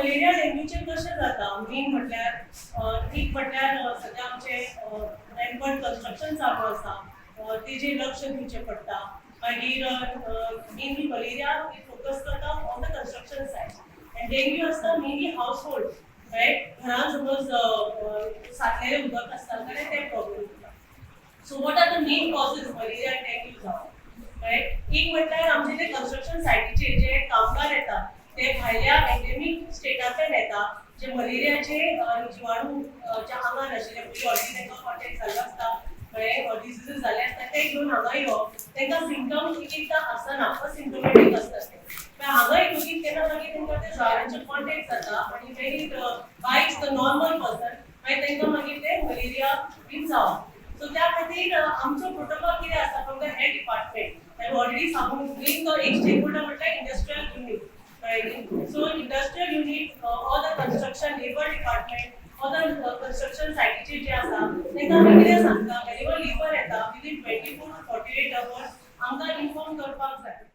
malaria डेंग्यूचे कशें जाता main म्हटल्यार एक म्हटल्यार सध्या आमचे रॅम्पंट कन्स्ट्रक्शन चालू आसा तेजेर लक्ष दिवचें पडटा मागीर मेनली मलेरिया फोकस करता on the construction side and dengue आसता मेनली हाऊस होल्ड रायट घरान सपोज साठलेलें उदक आसता जाल्यार ते प्रॉब्लेम जाता so what are the main causes malaria and dengue जावप रायट एक म्हटल्यार आमचे ते कन्स्ट्रक्शन सायटीचेर जे कामगार येतात ते भायल्या एंडेमिक स्टेटांतल्यान येता जे मलेरियाचे जिवाणू ज्या आंगान आशिल्ले पयलीं ऑलरेडी तांकां कॉन्टेक्ट जाल्लो आसता कळ्ळें डिजीजीस जाल्ले आसता ते घेवन हांगा येवप तांकां सिम्पटम्स एक एकदां आसना असिम्पटोमॅटीक आसता ते हांगा येतकीर तेन्ना मागीर तांकां त्या जळारांचे कॉन्टेक्ट जाता आनी Wien it bites the normal person मागीर तांकां मागीर ते मलेरिया बीन जावप सो त्या खातीर आमचो प्रोटोकॉल कितें आसा फ्रॉम द हेड डिपार्टमेंट हांवें ऑलरेडी सांगून मेन तो एक स्टेक होल्डर म्हटल्यार industrial unit So industrial unit or the construction labor department or the construction site जे आसा तेका आमी कितें सांगता whenever labor येता within 24 to 48 hours आमकां इन्फॉर्म करपाक जाय